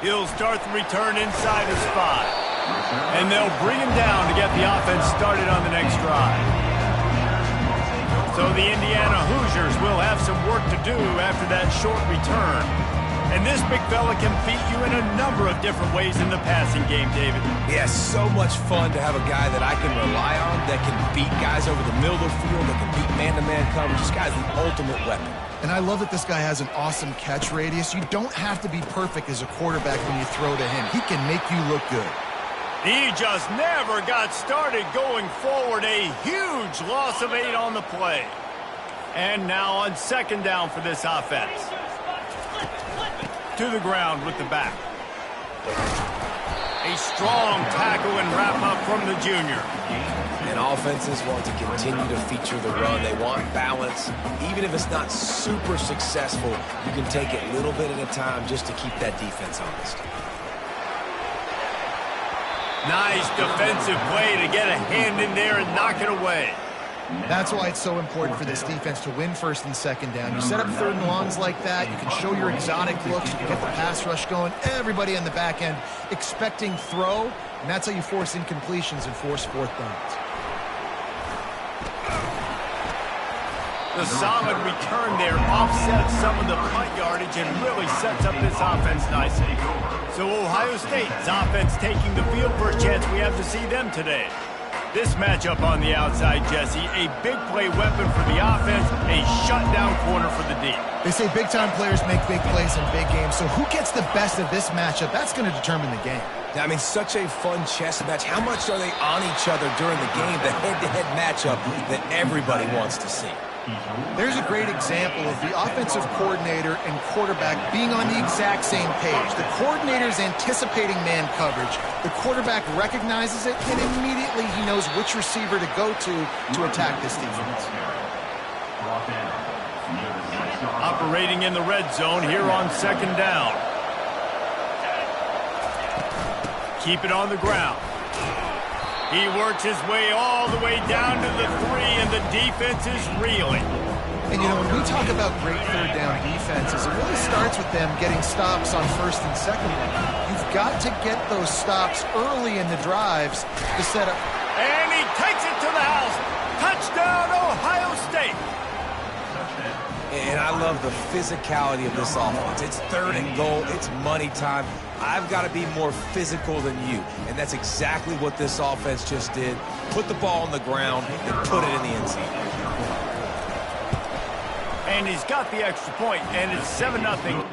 He'll start the return inside his 5. And they'll bring him down to get the offense started on the next drive. So the Indiana Hoosiers will have some work to do after that short return. And this big fella can beat you in a number of different ways in the passing game, David. Yeah, so much fun to have a guy that I can rely on, that can beat guys over the middle of the field, that can beat man-to-man coverage. This guy's the ultimate weapon. And I love that this guy has an awesome catch radius. You don't have to be perfect as a quarterback when you throw to him. He can make you look good. He just never got started going forward. A huge loss of 8 on the play. And now on second down for this offense. To the ground with the back. A strong tackle and wrap up from the junior. And offenses want to continue to feature the run. They want balance. Even if it's not super successful, you can take it little bit at a time just to keep that defense honest. Nice defensive play to get a hand in there and knock it away. That's why it's so important for this defense to win first and second down. You set up third and longs like that, you can show your exotic looks, you can get the pass rush going, everybody on the back end expecting throw, and that's how you force incompletions and force fourth downs. The solid return there offsets some of the punt yardage and really sets up this offense nicely. So Ohio State's offense taking the field for a chance we have to see them today. This matchup on the outside, Jesse, a big play weapon for the offense, a shutdown corner for the D. They say big-time players make big plays in big games, so who gets the best of this matchup? That's going to determine the game. I mean, such a fun chess match. How much are they on each other during the game, the head-to-head matchup that everybody wants to see? There's a great example of the offensive coordinator and quarterback being on the exact same page. The coordinator's anticipating man coverage. The quarterback recognizes it, and immediately he knows which receiver to go to attack this defense. Operating in the red zone here on second down. Keep it on the ground. He works his way all the way down to the 3, and the defense is reeling. And, you know, when we talk about great third down defenses, it really starts with them getting stops on first and second down. You've got to get those stops early in the drives to set up. And he takes it to the house. Touchdown, Ohio State. And I love the physicality of this offense. It's third and goal. It's money time. I've got to be more physical than you. And that's exactly what this offense just did. Put the ball on the ground and put it in the end zone. And he's got the extra point, and it's 7-0.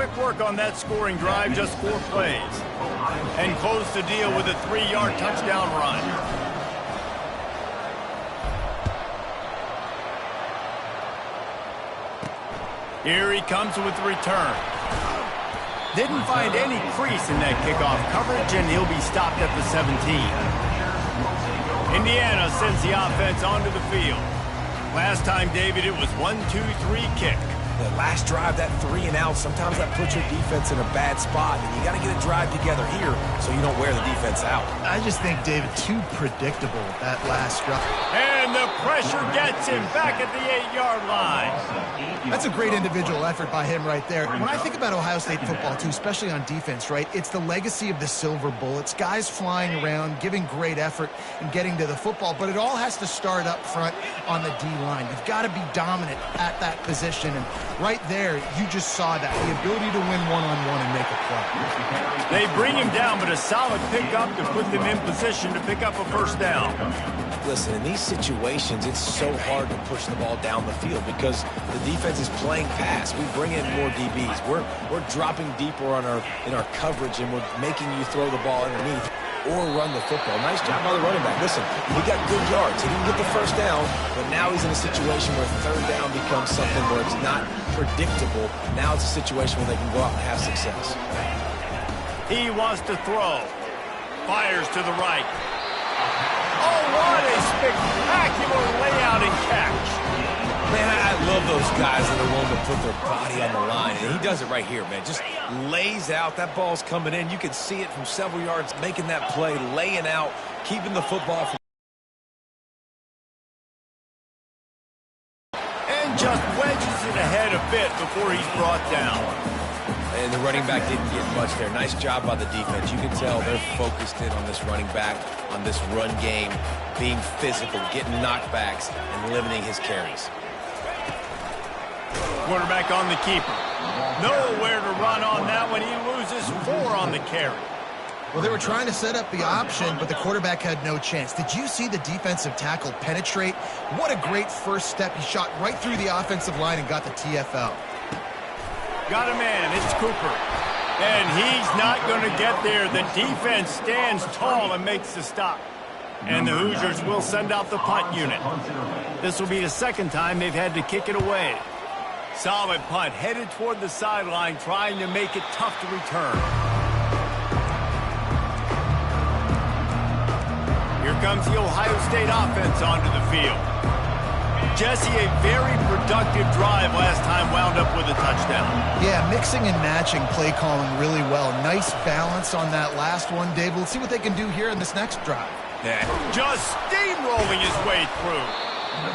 quick work on that scoring drive, just 4 plays. And close the deal with a 3-yard touchdown run. Here he comes with the return. Didn't find any crease in that kickoff coverage, and he'll be stopped at the 17. Indiana sends the offense onto the field. Last time, David, it was 1-2-3 kick. The last drive, that 3 and out, sometimes that puts your defense in a bad spot, and you got to get a drive together here so you don't wear the defense out. I just think, David, too predictable, that last drive. And the pressure gets him back at the 8-yard line. That's a great individual effort by him right there. When I think about Ohio State football, too, especially on defense, right, it's the legacy of the Silver Bullets, guys flying around, giving great effort and getting to the football, but it all has to start up front on the D-line. You've got to be dominant at that position, and right there, you just saw that, the ability to win one-on-one and make a play. They bring him down, but a solid pickup to put them in position to pick up a first down. Listen, in these situations, it's so hard to push the ball down the field because the defense is playing pass. We bring in more DBs. We're dropping deeper in our coverage, and we're making you throw the ball underneath or run the football. Nice job by the running back. Listen, he got good yards. He didn't get the first down, but now he's in a situation where third down becomes something where it's not predictable. Now it's a situation where they can go out and have success. He wants to throw. Fires to the right. Oh, what a spectacular layout and catch. Man, I love those guys that are willing to put their body on the line, and he does it right here, man. Just lays out. That ball's coming in. You can see it from several yards, making that play, laying out, keeping the football from... And just wedges it ahead a bit before he's brought down. And the running back didn't get much there. Nice job by the defense. You can tell they're focused in on this running back, on this run game, being physical, getting knockbacks, and limiting his carries. Quarterback on the keeper. Nowhere to run on that one. He loses 4 on the carry. Well, they were trying to set up the option, but the quarterback had no chance. Did you see the defensive tackle penetrate? What a great first step. He shot right through the offensive line and got the TFL. Got a man. It's Cooper. And he's not going to get there. The defense stands tall and makes the stop. And the Hoosiers will send out the punt unit. This will be the second time they've had to kick it away. Solid punt, headed toward the sideline, trying to make it tough to return. Here comes the Ohio State offense onto the field. Jesse, a very productive drive last time, wound up with a touchdown. Yeah, mixing and matching play calling really well. Nice balance on that last one, Dave. Let's see what they can do here in this next drive. Yeah. Just steamrolling his way through.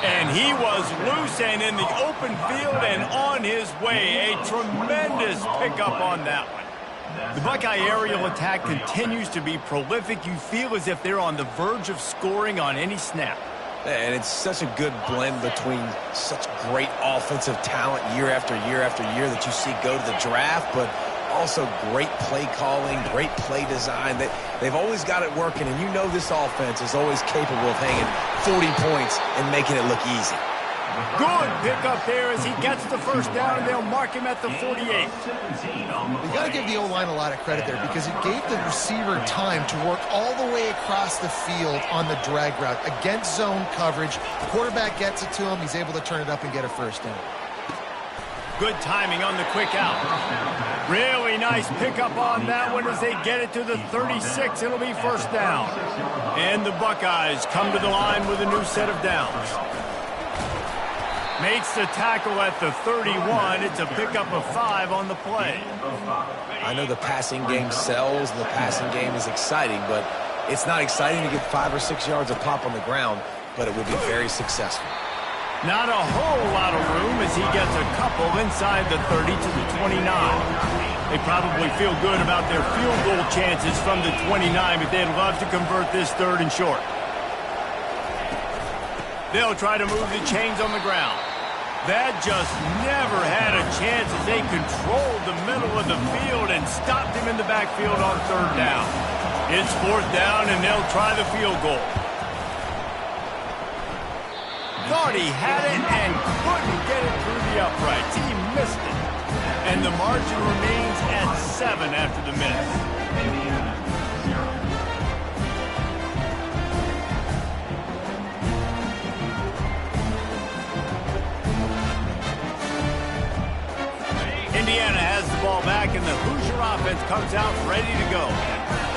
And he was loose and in the open field and on his way. A tremendous pickup on that one. The Buckeye aerial attack continues to be prolific. You feel as if they're on the verge of scoring on any snap. And it's such a good blend between such great offensive talent year after year after year that you see go to the draft, but also great play calling, great play design. They've always got it working, and you know this offense is always capable of hanging 40 points and making it look easy. Good pickup there as he gets the first down, and they'll mark him at the 48. You got to give the O-line a lot of credit there because it gave the receiver time to work all the way across the field on the drag route against zone coverage. The quarterback gets it to him. He's able to turn it up and get a first down. Good timing on the quick out. Really nice pickup on that one as they get it to the 36. It'll be first down. And the Buckeyes come to the line with a new set of downs. Makes the tackle at the 31. It's a pickup of 5 on the play. I know the passing game sells and the passing game is exciting, but it's not exciting to get 5 or 6 yards of pop on the ground, but it would be very successful. Not a whole lot of room as he gets a couple inside the 30 to the 29. They probably feel good about their field goal chances from the 29, but they'd love to convert this 3rd and short. They'll try to move the chains on the ground. That just never had a chance as they controlled the middle of the field and stopped him in the backfield on 3rd down. It's 4th down, and they'll try the field goal. Thought he had it and couldn't get it through the uprights. He missed it. And the margin remains at 7 after the miss. Indiana has the ball back, and the Hoosier offense comes out ready to go.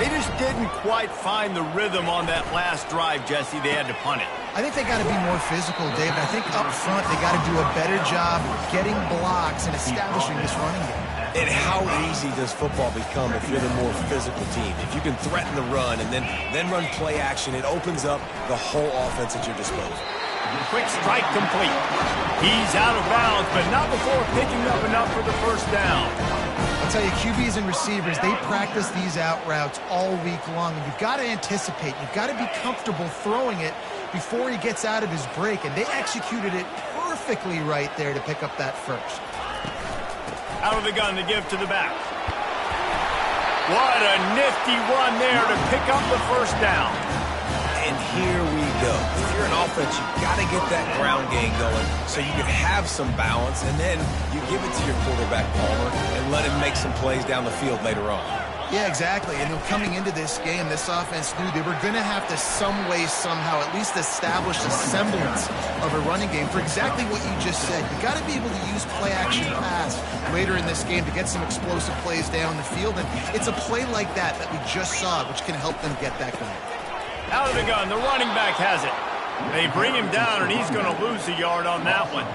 They just didn't quite find the rhythm on that last drive, Jesse. They had to punt it. I think they got to be more physical, David. I think up front they got to do a better job getting blocks and establishing this running game. And how easy does football become if you're the more physical team? If you can threaten the run and then run play action, it opens up the whole offense at your disposal. Quick strike complete. He's out of bounds, but not before picking up enough for the first down. I'll tell you, QBs and receivers, they practice these out routes all week long, and you've got to anticipate. You've got to be comfortable throwing it before he gets out of his break, and they executed it perfectly right there to pick up that first. Out of the gun to give to the back. What a nifty run there to pick up the first down. And here we go. If you're an offense, you've got to get that ground game going so you can have some balance, and then you give it to your quarterback, Palmer, and let him make some plays down the field later on. Yeah, exactly. And coming into this game, this offense knew they were going to have to some way, somehow, at least establish a semblance of a running game for exactly what you just said. You got to be able to use play-action pass later in this game to get some explosive plays down the field. And it's a play like that we just saw, which can help them get that going. Out of the gun, the running back has it. They bring him down, and he's going to lose a yard on that one.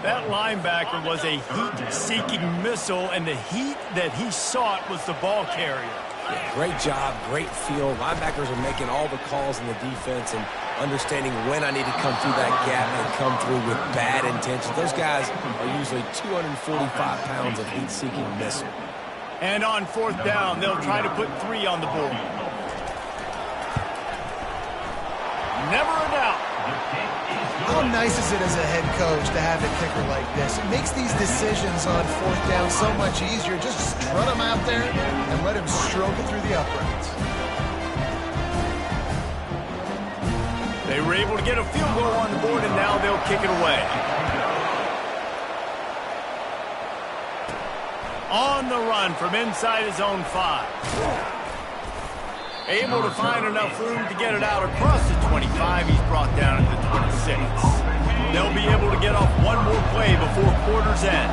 That linebacker was a heat-seeking missile, and the heat that he sought was the ball carrier. Yeah, great job, great feel. Linebackers are making all the calls in the defense and understanding when I need to come through that gap and come through with bad intentions. Those guys are usually 245 pounds of heat-seeking missile. And on fourth down, they'll try to put 3 on the board. Never a doubt. How nice is it as a head coach to have a kicker like this? It makes these decisions on fourth down so much easier. Just strut him out there and let him stroke it through the uprights. They were able to get a field goal on the board, and now they'll kick it away. On the run from inside his own 5. Able to find enough room to get it out across the 25. He's brought down at the 26. They'll be able to get off one more play before quarter's end.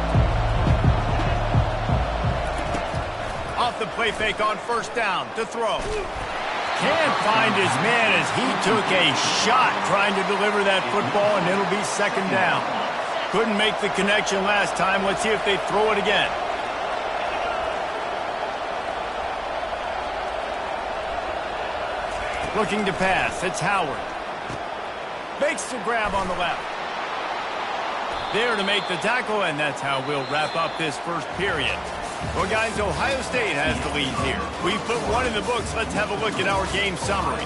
Off the play fake on first down to throw. Can't find his man as he took a shot trying to deliver that football, and it'll be second down. Couldn't make the connection last time. Let's see if they throw it again. Looking to pass, it's Howard. Makes the grab on the left. There to make the tackle, and that's how we'll wrap up this first period. Well, guys, Ohio State has the lead here. We've put 1 in the books. Let's have a look at our game summary.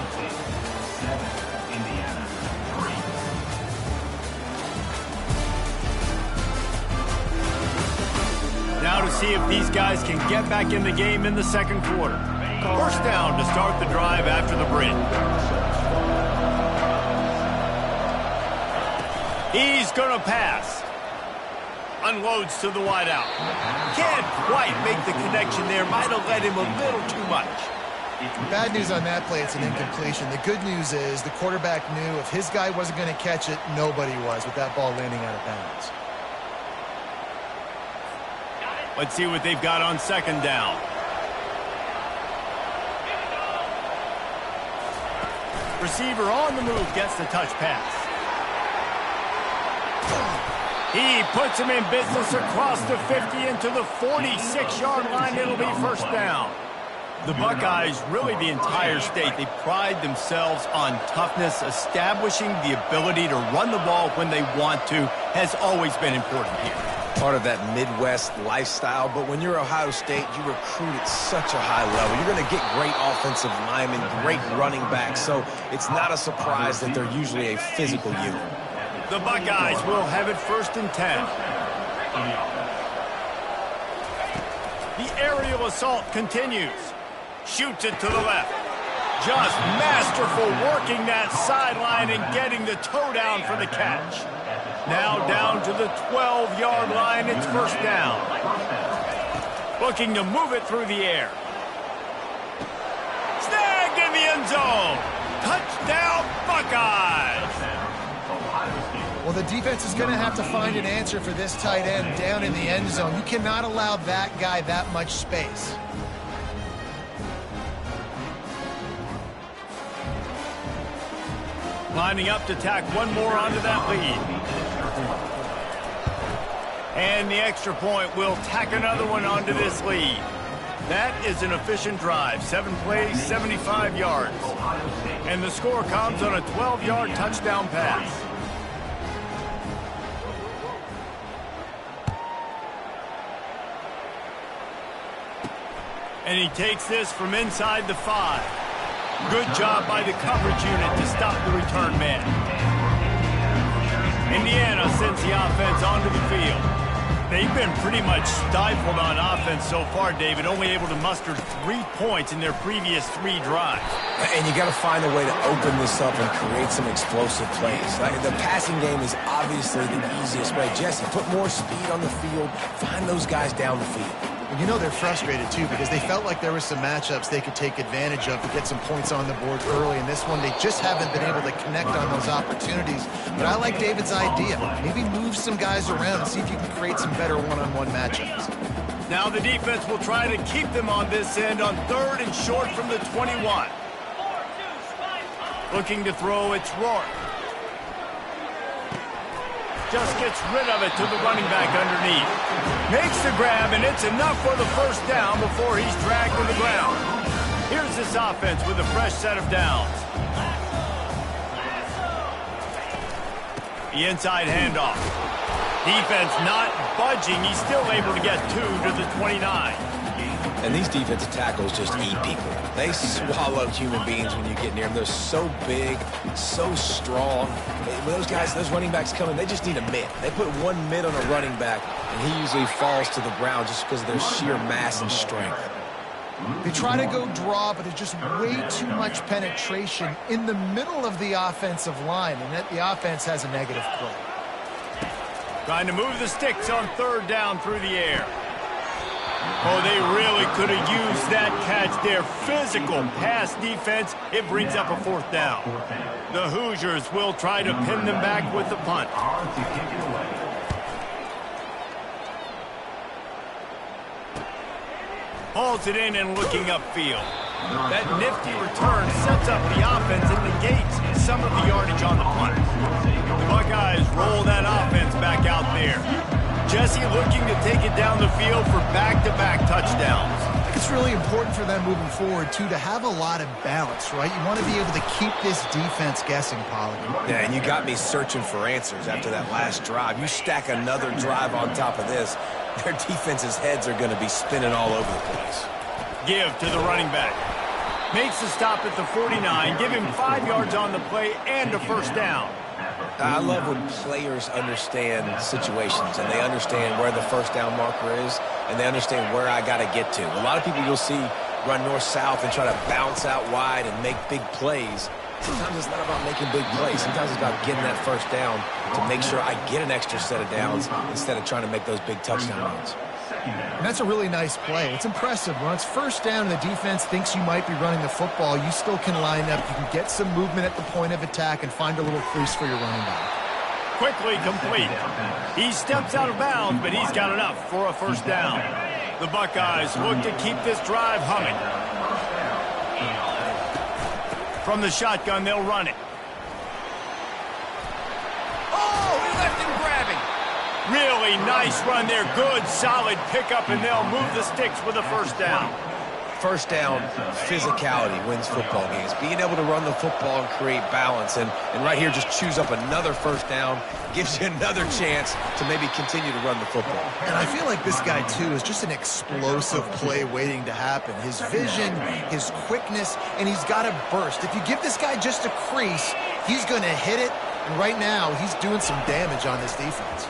Now to see if these guys can get back in the game in the second quarter. First down to start the drive after the break. He's going to pass. Unloads to the wideout. Can't quite make the connection there. Might have led him a little too much. Bad news on that play, it's an incompletion. The good news is the quarterback knew if his guy wasn't going to catch it, nobody was with that ball landing out of bounds. Let's see what they've got on second down. Receiver on the move gets the touch pass. He puts him in business across the 50 into the 46-yard line. It'll be first down. The Buckeyes, really the entire state, they pride themselves on toughness. Establishing the ability to run the ball when they want to has always been important here. Part of that Midwest lifestyle, but when you're Ohio State, you recruit at such a high level. You're going to get great offensive linemen, great running backs, so it's not a surprise that they're usually a physical unit. The Buckeyes will have it first and 10. The aerial assault continues. Shoots it to the left. Just masterful working that sideline and getting the toe down for the catch. Now down to the 12-yard line. It's first down. Looking to move it through the air. Snagged in the end zone. Touchdown, Buckeyes. Well, the defense is going to have to find an answer for this tight end down in the end zone. You cannot allow that guy that much space. Lining up to tack one more onto that lead. And the extra point will tack another one onto this lead. That is an efficient drive. 7 plays, 75 yards. And the score comes on a 12-yard touchdown pass. And he takes this from inside the 5. Good job by the coverage unit to stop the return man. Indiana sends the offense onto the field. They've been pretty much stifled on offense so far, David, only able to muster 3 points in their previous 3 drives. And you got to find a way to open this up and create some explosive plays. The passing game is obviously the easiest way. Jesse, put more speed on the field, find those guys down the field. You know they're frustrated, too, because they felt like there were some matchups they could take advantage of to get some points on the board early. In this one, they just haven't been able to connect on those opportunities. But I like David's idea. Maybe move some guys around and see if you can create some better one-on-one matchups. Now the defense will try to keep them on this end on 3rd and short from the 21. Looking to throw, it's Rourke. Just gets rid of it to the running back underneath. Makes the grab, and it's enough for the first down before he's dragged to the ground. Here's this offense with a fresh set of downs. The inside handoff. Defense not budging. He's still able to get 2 to the 29. And these defensive tackles just eat people. They swallow human beings when you get near them. They're so big, so strong. When those guys, those running backs come in, they just need a mid. They put 1 mid on a running back, and he usually falls to the ground just because of their sheer mass and strength. They try to go draw, but there's just way too much penetration in the middle of the offensive line, and that the offense has a negative play. Trying to move the sticks on 3rd down through the air. Oh, they really could have used that catch there. Physical pass defense. It brings up a 4th down. The Hoosiers will try to pin them back with the punt. Hauls it in and looking upfield. That nifty return sets up the offense and negates some of the yardage on the punt. The Buckeyes roll that offense back out there. Jesse looking to take it down the field for back-to-back touchdowns. I think it's really important for them moving forward, too, to have a lot of balance, right? You want to be able to keep this defense guessing, Pollard. Yeah, and you got me searching for answers after that last drive. You stack another drive on top of this, their defense's heads are going to be spinning all over the place. Give to the running back. Makes the stop at the 49. Give him 5 yards on the play and a first down. I love when players understand situations and they understand where the first down marker is and they understand where I got to get to. A lot of people you'll see run north-south and try to bounce out wide and make big plays. Sometimes it's not about making big plays. Sometimes it's about getting that first down to make sure I get an extra set of downs instead of trying to make those big touchdown runs. And that's a really nice play. It's impressive. When it's first down and the defense thinks you might be running the football, you still can line up. You can get some movement at the point of attack and find a little crease for your running back. Quickly complete. He steps out of bounds, but he's got enough for a first down. The Buckeyes look to keep this drive humming. From the shotgun, they'll run it. Oh, he left him grabbing. Really nice run there. Good, solid pickup, and they'll move the sticks with a first down. First down, physicality wins football games. Being able to run the football and create balance. And right here, just choose up another first down. Gives you another chance to maybe continue to run the football. And I feel like this guy, too, is just an explosive play waiting to happen. His vision, his quickness, and he's got a burst. If you give this guy just a crease, he's going to hit it. And right now, he's doing some damage on this defense.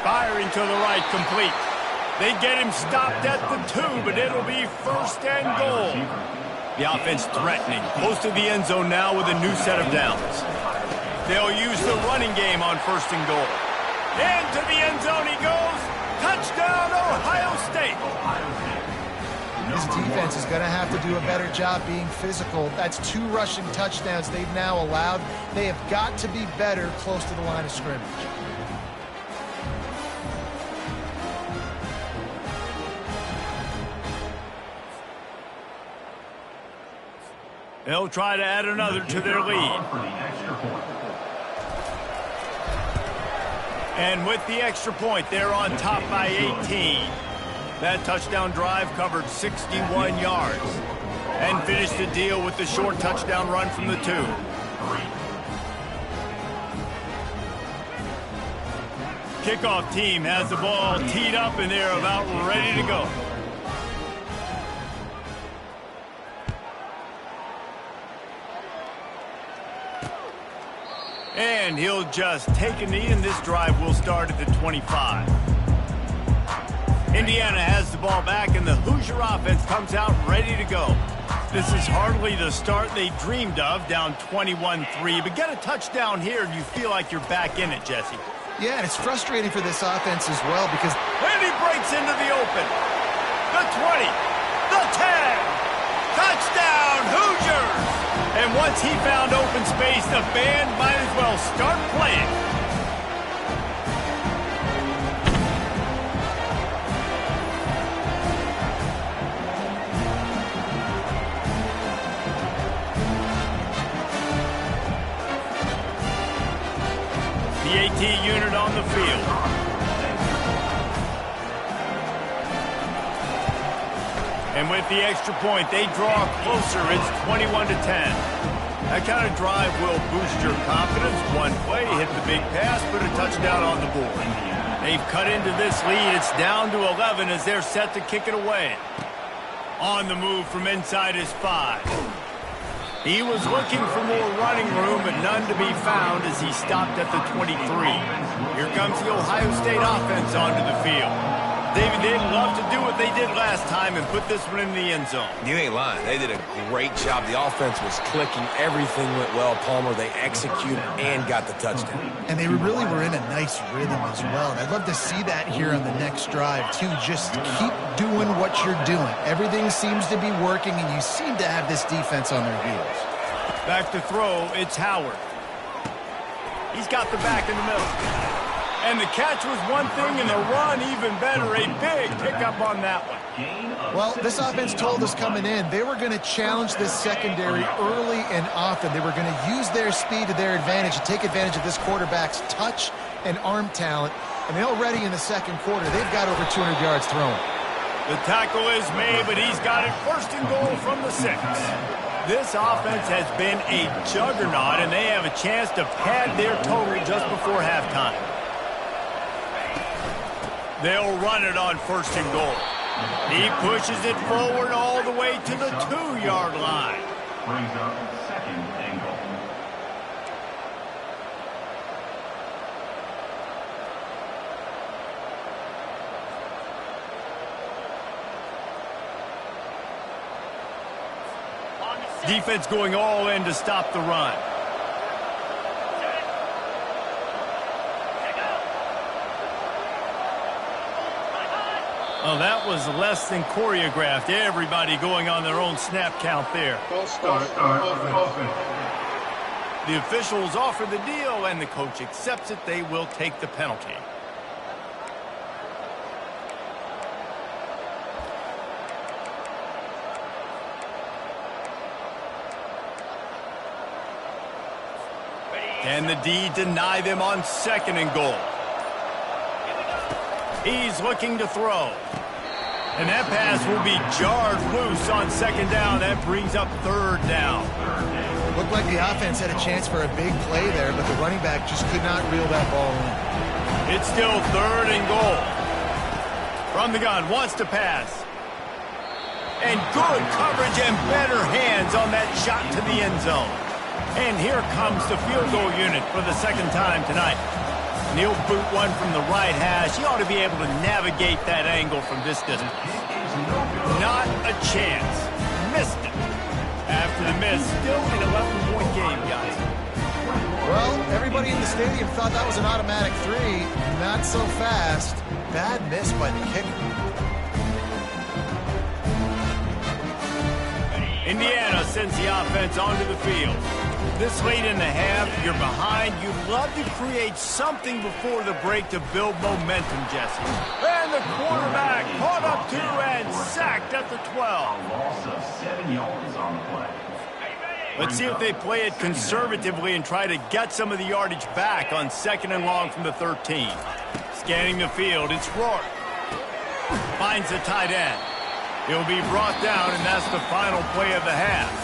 Firing to the right, complete. They get him stopped at the 2, but it'll be first and goal. The offense threatening, close to the end zone now with a new set of downs. They'll use the running game on first and goal. Into the end zone he goes. Touchdown, Ohio State. This defense is going to have to do a better job being physical. That's 2 rushing touchdowns they've now allowed. They have got to be better close to the line of scrimmage. They'll try to add another to their lead. And with the extra point, they're on top by 18. That touchdown drive covered 61 yards and finished the deal with the short touchdown run from the 2. Kickoff team has the ball teed up and they're about ready to go. And he'll just take a knee, and this drive will start at the 25. Indiana has the ball back, and the Hoosier offense comes out ready to go. This is hardly the start they dreamed of, down 21-3. But get a touchdown here, and you feel like you're back in it, Jesse. Yeah, and it's frustrating for this offense as well because... And he breaks into the open. The 20, the 10. Touchdown, Hoosiers! And once he found open space, the band might as well start playing. The AT unit on the field. And with the extra point, they draw closer. It's 21-10. That kind of drive will boost your confidence. One play, hit the big pass, put a touchdown on the board. They've cut into this lead. It's down to 11 as they're set to kick it away. On the move from inside his 5. He was looking for more running room, but none to be found as he stopped at the 23. Here comes the Ohio State offense onto the field. David, they'd love to do what they did last time and put this one in the end zone. You ain't lying. They did a great job. The offense was clicking. Everything went well, Palmer. They executed and got the touchdown. And they really were in a nice rhythm as well. And I'd love to see that here on the next drive, too. Just keep doing what you're doing. Everything seems to be working, and you seem to have this defense on their heels. Back to throw, it's Howard. He's got the back in the middle. And the catch was one thing, and the run even better. A big pickup on that one. Well, this offense told us coming in they were going to challenge this secondary early and often. They were going to use their speed to their advantage and take advantage of this quarterback's touch and arm talent. And already in the second quarter, they've got over 200 yards thrown. The tackle is made, but he's got it first and goal from the 6. This offense has been a juggernaut, and they have a chance to pad their total just before halftime. They'll run it on first and goal. He pushes it forward all the way to the 2-yard line. Brings up second and goal. Defense going all in to stop the run. Oh, that was less than choreographed. Everybody going on their own snap count there. The officials offer the deal, and the coach accepts it. They will take the penalty. Can the D deny them on second and goal? He's looking to throw. And that pass will be jarred loose on second down. That brings up third down. Looked like the offense had a chance for a big play there, but the running back just could not reel that ball in. It's still third and goal. From the gun, wants to pass. And good coverage and better hands on that shot to the end zone. And here comes the field goal unit for the second time tonight. And he'll boot one from the right hash. He ought to be able to navigate that angle from this distance. Not a chance. Missed it. After the miss, still an 11-point game, guys. Well, everybody in the stadium thought that was an automatic 3. Not so fast. Bad miss by the kicker. Indiana sends the offense onto the field. This late in the half, you're behind. You'd love to create something before the break to build momentum, Jesse. And the quarterback caught up to and sacked at the 12. Loss of 7 yards on the play. Let's see if they play it conservatively and try to get some of the yardage back on 2nd and long from the 13. Scanning the field, it's Rourke. Finds the tight end. He'll be brought down, and that's the final play of the half.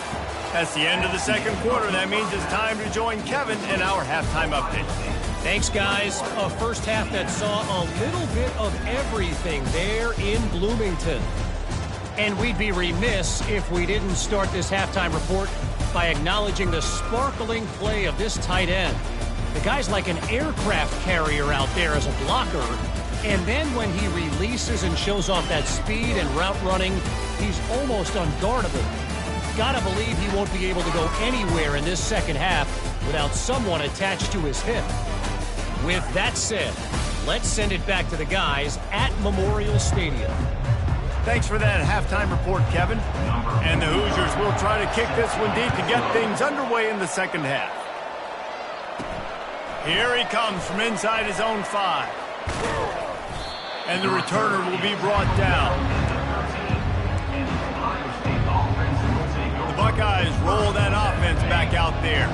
That's the end of the second quarter. That means it's time to join Kevin in our halftime update. Thanks, guys. A first half that saw a little bit of everything there in Bloomington. And we'd be remiss if we didn't start this halftime report by acknowledging the sparkling play of this tight end. The guy's like an aircraft carrier out there as a blocker. And then when he releases and shows off that speed and route running, he's almost unguardable. Gotta believe he won't be able to go anywhere in this second half without someone attached to his hip. With that said, let's send it back to the guys at Memorial Stadium. Thanks for that halftime report, Kevin. And the Hoosiers will try to kick this one deep to get things underway in the second half. Here he comes from inside his own 5. And the returner will be brought down. The Buckeyes roll that offense back out there,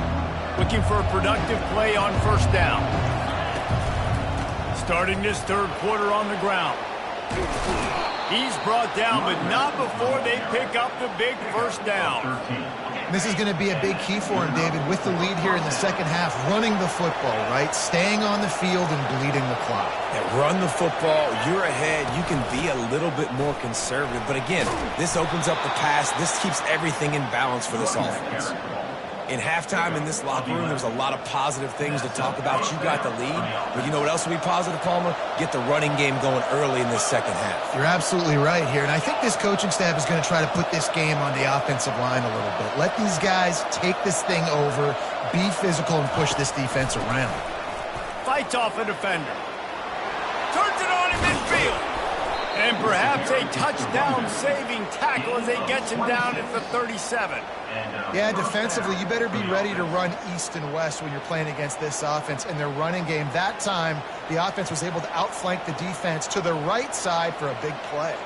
looking for a productive play on first down. Starting this third quarter on the ground. He's brought down, but not before they pick up the big first down. This is going to be a big key for him, David, with the lead here in the second half, running the football, right? Staying on the field and bleeding the clock. Yeah, run the football, you're ahead, you can be a little bit more conservative. But again, this opens up the pass. This keeps everything in balance for this offense. In halftime in this locker room, there's a lot of positive things to talk about. You got the lead, but you know what else will be positive, Palmer? Get the running game going early in this second half. You're absolutely right here, and I think this coaching staff is going to try to put this game on the offensive line a little bit. Let these guys take this thing over, be physical, and push this defense around. Fights off a defender. Turns it on in midfield. And perhaps a touchdown-saving tackle as they get him down at the 37. Yeah, defensively, you better be ready to run east and west when you're playing against this offense and their running game. That time, the offense was able to outflank the defense to the right side for a big play.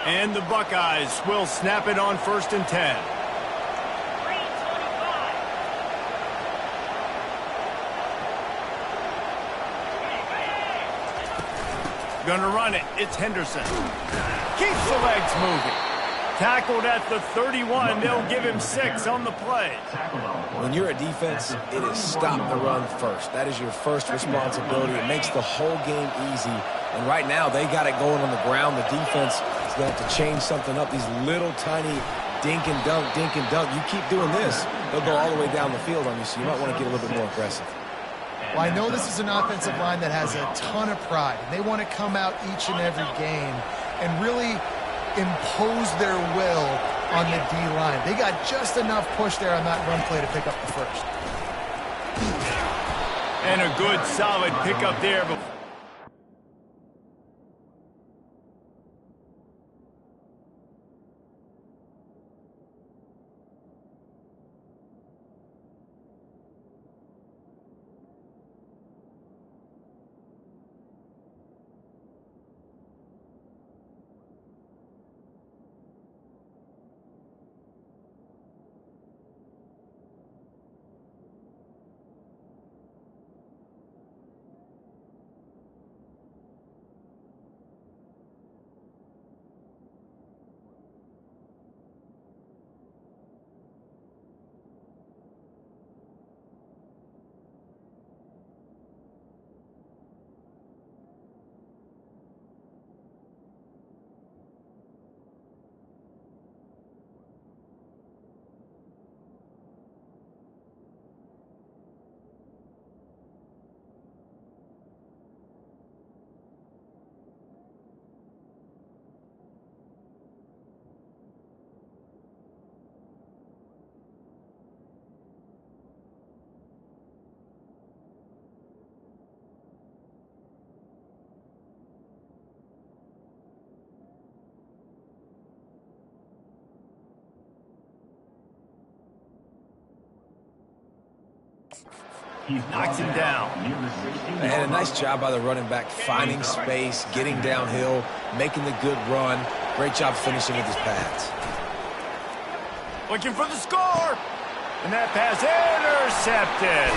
And the Buckeyes will snap it on 1st and 10. Gonna run it. It's Henderson. Keeps the legs moving. Tackled at the 31. They'll give him 6 on the play. When you're a defense, it is stop the run first. That is your first responsibility. It makes the whole game easy. And right now, they got it going on the ground. The defense is going to have to change something up. These little tiny dink and dunk, dink and dunk. You keep doing this, they'll go all the way down the field on you, so you might want to get a little bit more aggressive. Well, I know this is an offensive line that has a ton of pride. They want to come out each and every game and really impose their will on the D-line. They got just enough push there on that run play to pick up the first. And a good, solid pickup there. He knocks him down. And a nice job by the running back, finding space, getting downhill, making the good run. Great job finishing with his pads. Looking for the score. And that pass intercepted.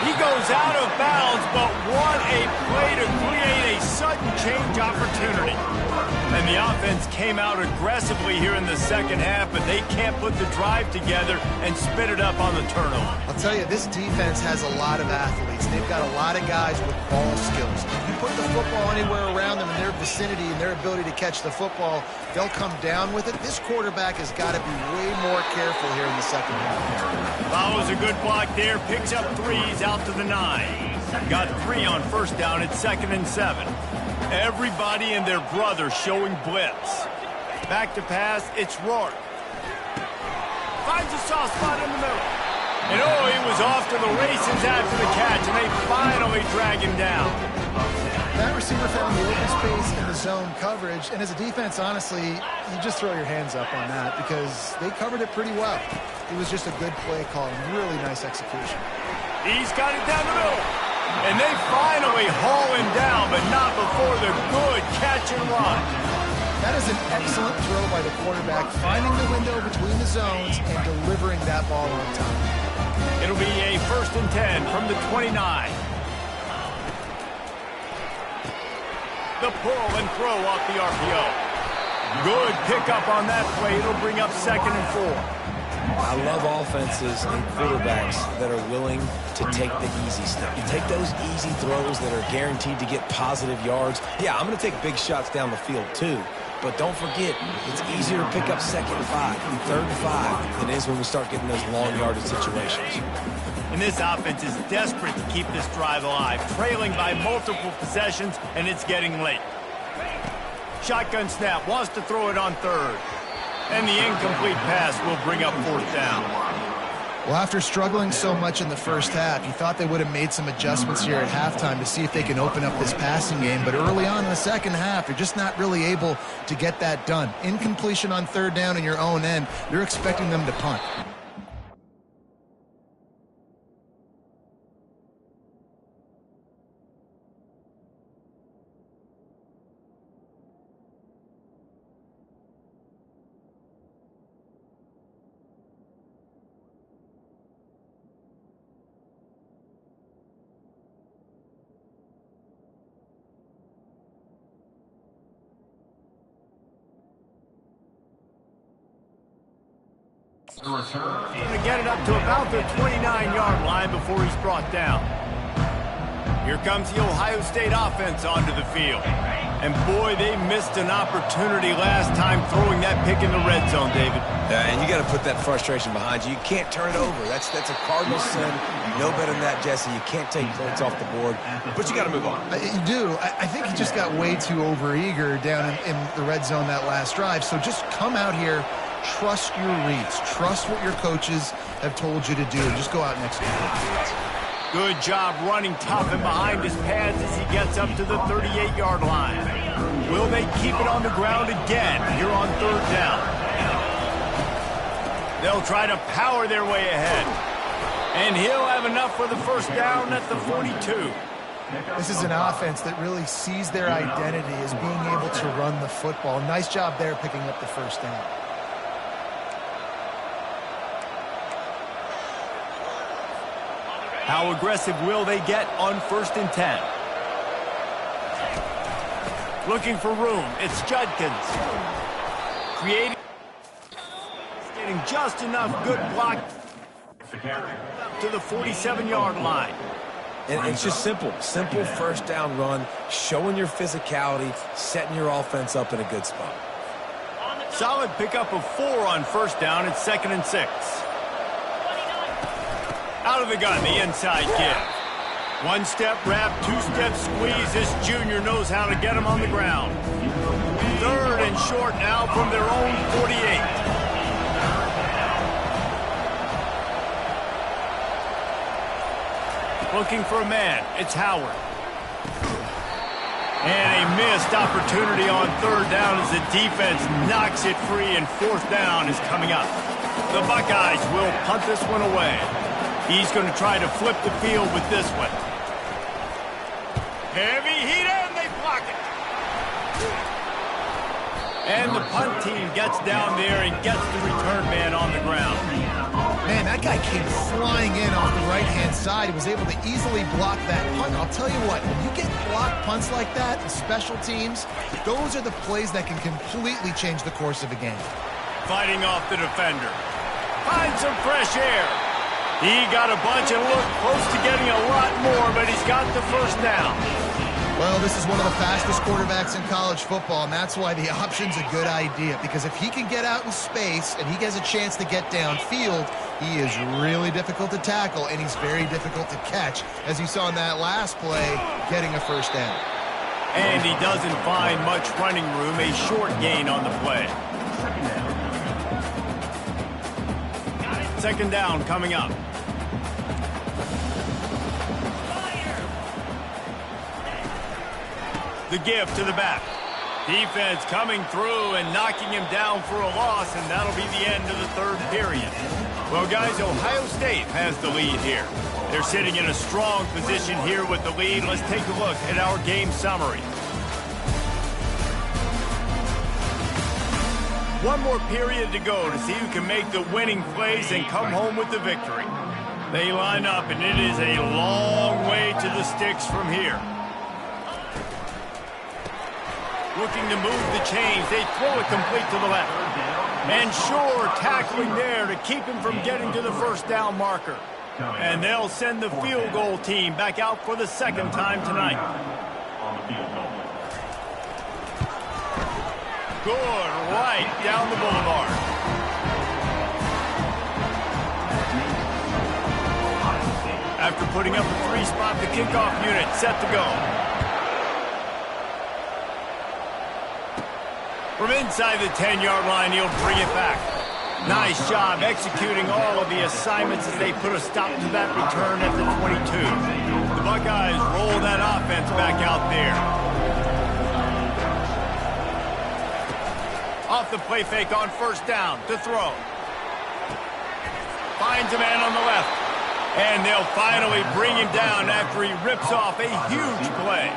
He goes out of bounds, but what a play to create a sudden change opportunity. And the offense came out aggressively here in the second half, but they can't put the drive together and spit it up on the turnover. I'll tell you, this defense has a lot of athletes. They've got a lot of guys with ball skills. You put the football anywhere around them in their vicinity and their ability to catch the football, they'll come down with it. This quarterback has got to be way more careful here in the second half. Follows a good block there, picks up threes out to the 9. Got 3 on first down at 2nd and 7. Everybody and their brother showing blitz. Back to pass, it's Rourke. Finds a soft spot in the middle. And oh, he was off to the races after the catch, and they finally drag him down. That receiver found the open space in the zone coverage, and as a defense, honestly, you just throw your hands up on that because they covered it pretty well. It was just a good play call and really nice execution. He's got it down the middle. And they finally haul him down, but not before the good catch and run. That is an excellent throw by the quarterback, finding the window between the zones and delivering that ball on time. It'll be a 1st and 10 from the 29. The pull and throw off the RPO. Good pickup on that play. It'll bring up 2nd and 4. I love offenses and quarterbacks that are willing to take the easy stuff. You take those easy throws that are guaranteed to get positive yards. Yeah, I'm going to take big shots down the field too. But don't forget, it's easier to pick up 2nd and 5, 3rd and 5 than it is when we start getting those long yardage situations. And this offense is desperate to keep this drive alive, trailing by multiple possessions, and it's getting late. Shotgun snap, wants to throw it on 3rd. And the incomplete pass will bring up 4th down. Well, after struggling so much in the first half, you thought they would have made some adjustments here at halftime to see if they can open up this passing game. But early on in the second half, you're just not really able to get that done. Incompletion on 3rd down in your own end, you're expecting them to punt. Going to get it up to about the 29-yard line before he's brought down. Here comes the Ohio State offense onto the field. And boy, they missed an opportunity last time throwing that pick in the red zone, David. And you got to put that frustration behind you. You can't turn it over. That's a cardinal sin. You know better than that, Jesse. You can't take points off the board. But you got to move on. You do. I think he just got way too overeager down in the red zone that last drive. So just come out here. Trust your reads. Trust what your coaches have told you to do. Just go out and execute. Good job running tough and behind his pads as he gets up to the 38-yard line. Will they keep it on the ground again here on 3rd down? They'll try to power their way ahead. And he'll have enough for the 1st down at the 42. This is an offense that really sees their identity as being able to run the football. Nice job there picking up the 1st down. How aggressive will they get on 1st and 10? Looking for room. It's Judkins. Creating. Getting just enough good block to the 47-yard line. And it's just simple. Simple 1st down run, showing your physicality, setting your offense up in a good spot. Solid pickup of 4 on 1st down. It's 2nd and 6. Out of the gun, the inside give. 1-step wrap, 2-step squeeze. This junior knows how to get him on the ground. 3rd and short now from their own 48. Looking for a man. It's Howard. And a missed opportunity on 3rd down as the defense knocks it free, and 4th down is coming up. The Buckeyes will punt this one away. He's going to try to flip the field with this one. Heavy heat, and they block it. And the punt team gets down there and gets the return man on the ground. Man, that guy came flying in off the right-hand side. He was able to easily block that punt. I'll tell you what, when you get blocked punts like that in special teams, those are the plays that can completely change the course of a game. Fighting off the defender. Find some fresh air. He got a bunch and looked close to getting a lot more, but he's got the first down. Well, this is one of the fastest quarterbacks in college football, and that's why the option's a good idea. Because if he can get out in space and he has a chance to get downfield, he is really difficult to tackle, and he's very difficult to catch, as you saw in that last play, getting a first down. And he doesn't find much running room, a short gain on the play. Second down coming up. The give to the back. Defense coming through and knocking him down for a loss, and that'll be the end of the third period. Well, guys, Ohio State has the lead here. They're sitting in a strong position here with the lead. Let's take a look at our game summary. One more period to go to see who can make the winning plays and come home with the victory. They line up, and it is a long way to the sticks from here. Looking to move the chains. They throw it complete to the left. And sure, tackling there to keep him from getting to the first down marker. And they'll send the field goal team back out for the second time tonight. Good, right down the boulevard. After putting up a three-spot, the kickoff unit set to go. From inside the 10-yard line, he'll bring it back. Nice job executing all of the assignments as they put a stop to that return at the 22. The Buckeyes roll that offense back out there. Off the play fake on first down to throw. Finds a man on the left. And they'll finally bring him down after he rips off a huge play.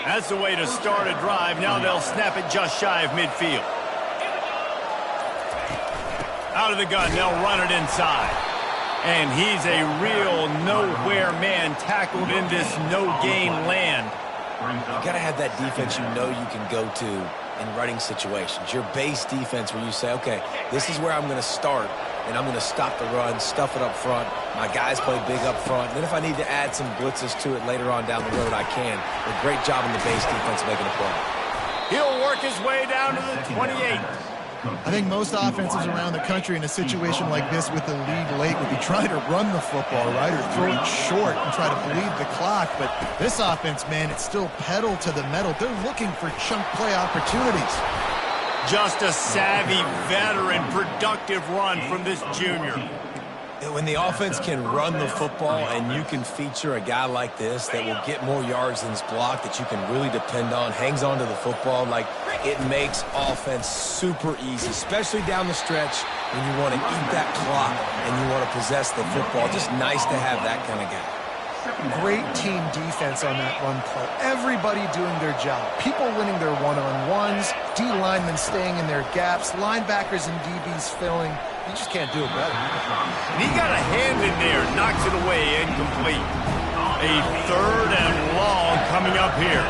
That's the way to start a drive. Now they'll snap it just shy of midfield. Out of the gun, they'll run it inside. And he's a real nowhere man tackled in this no-gain land. You got to have that defense you know you can go to in running situations. Your base defense where you say, okay, this is where I'm going to start, and I'm going to stop the run, stuff it up front. My guys play big up front. And then if I need to add some blitzes to it later on down the road, I can. A great job in the base defense making a play. He'll work his way down to the 28. I think most offenses around the country in a situation like this with the lead late would be trying to run the football, right, or throw it short and try to bleed the clock. But this offense, man, it's still pedal to the metal. They're looking for chunk play opportunities. Just a savvy, veteran, productive run from this junior. When the offense can run the football and you can feature a guy like this that will get more yards than his block, that you can really depend on, hangs on to the football, like it makes offense super easy, especially down the stretch when you want to eat that clock and you want to possess the football. Just nice to have that kind of guy. Great team defense on that run play. Everybody doing their job. People winning their one-on-ones, D linemen staying in their gaps, linebackers and DBs filling. You just can't do it better. And he got a hand in there, knocks it away, incomplete. A third and long coming up here.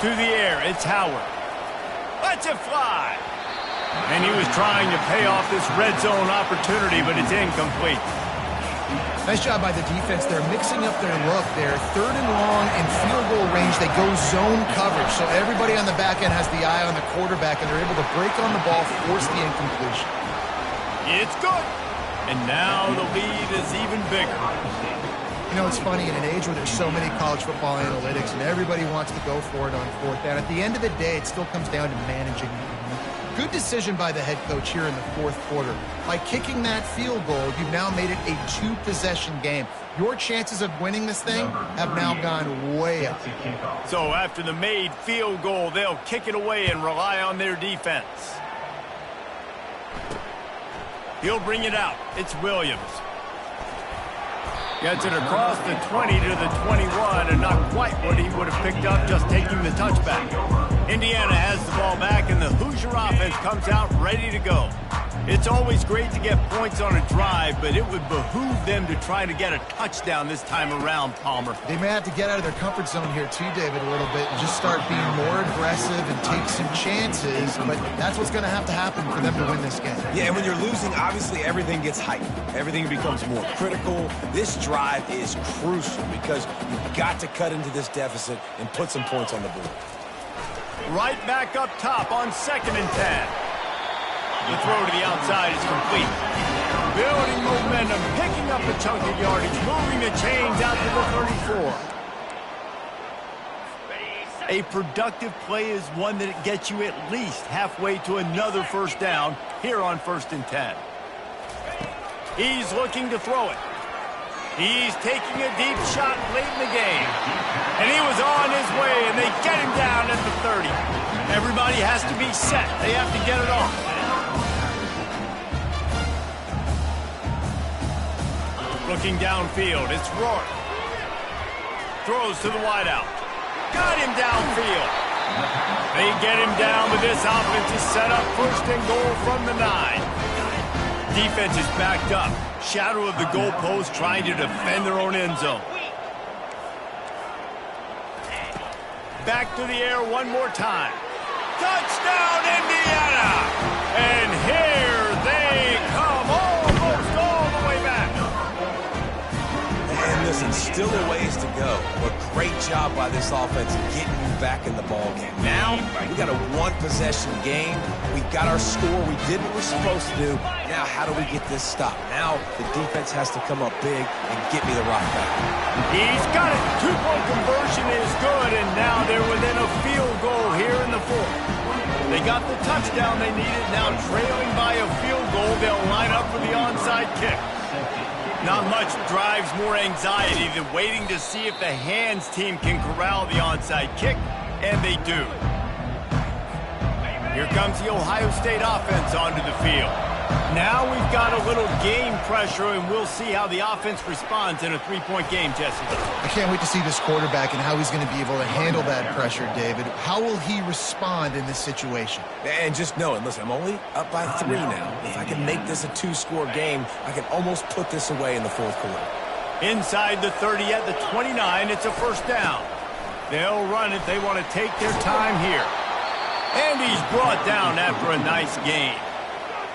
To the air, it's Howard. Lets it fly. And he was trying to pay off this red zone opportunity, but it's incomplete. Nice job by the defense. They're mixing up their look. They're third and long in field goal range. They go zone coverage. So everybody on the back end has the eye on the quarterback, and they're able to break on the ball, force the incompletion. It's good. And now the lead is even bigger. You know, it's funny, in an age where there's so many college football analytics and everybody wants to go for it on fourth down, at the end of the day, it still comes down to managing Good decision by the head coach here in the fourth quarter. By kicking that field goal, you've now made it a two-possession game. Your chances of winning this thing have now gone way up. So after the made field goal, they'll kick it away and rely on their defense. He'll bring it out. It's Williams. Gets it across the 20 to the 21, and not quite what he would have picked up just taking the touchback. Indiana has the ball back, and the Hoosier offense comes out ready to go. It's always great to get points on a drive, but it would behoove them to try to get a touchdown this time around, Palmer. They may have to get out of their comfort zone here too, David, a little bit, and just start being more aggressive and take some chances, but that's what's going to have to happen for them to win this game. Yeah, and when you're losing, obviously everything gets heightened. Everything becomes more critical. This drive is crucial because you've got to cut into this deficit and put some points on the board. Right back up top on 2nd and 10. The throw to the outside is complete. Building momentum, picking up a chunk of yardage, moving the chains out to the 34. A productive play is one that gets you at least halfway to another first down here on 1st and 10. He's looking to throw it. He's taking a deep shot late in the game. And he was on his way, and they get him down at the 30. Everybody has to be set. They have to get it off. Looking downfield, it's Rourke. Throws to the wideout. Got him downfield. They get him down, but this offense is set up 1st and goal from the 9. Defense is backed up. Shadow of the goalpost trying to defend their own end zone. Back to the air one more time. Touchdown, Indiana! And here they come, almost all the way back. And listen, still a ways to go, but great job by this offense getting you back in the ball game. Now, we got a one-possession game. We got our score. We did what we're supposed to do. Now, how do we get this stopped? Now, the defense has to come up big and get me the rock back. He's got it. 2-point conversion is good, and now they're within a field goal here in the 4th. They got the touchdown they needed. Now trailing by a field goal, they'll line up for the onside kick. Not much drives more anxiety than waiting to see if the hands team can corral the onside kick, and they do. Here comes the Ohio State offense onto the field. Now we've got a little game pressure, and we'll see how the offense responds in a 3-point game, Jesse. I can't wait to see this quarterback and how he's going to be able to handle that pressure, David. How will he respond in this situation? And just knowing, listen, I'm only up by 3 now. If I can make this a 2-score game, I can almost put this away in the 4th quarter. Inside the 30 at the 29, it's a 1st down. They'll run it. They want to take their time here. And he's brought down after a nice gain.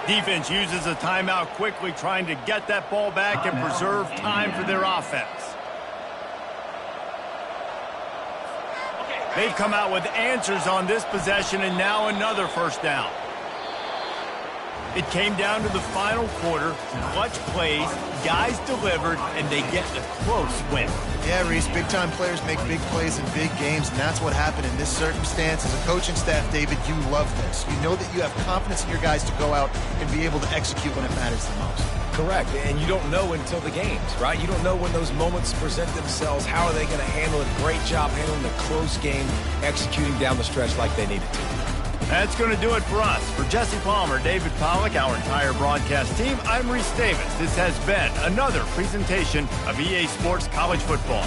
Defense uses a timeout quickly, trying to get that ball back and preserve time for their offense. They've come out with answers on this possession, and now another 1st down. It came down to the final quarter, clutch plays, guys delivered, and they get a close win. Yeah, Reese, big-time players make big plays in big games, and that's what happened in this circumstance. As a coaching staff, David, you love this. You know that you have confidence in your guys to go out and be able to execute when it matters the most. Correct, and you don't know until the games, right? You don't know when those moments present themselves. How are they going to handle it? Great job handling the close game, executing down the stretch like they needed to. That's going to do it for us. For Jesse Palmer, David Pollack, our entire broadcast team, I'm Reese Davis. This has been another presentation of EA Sports College Football.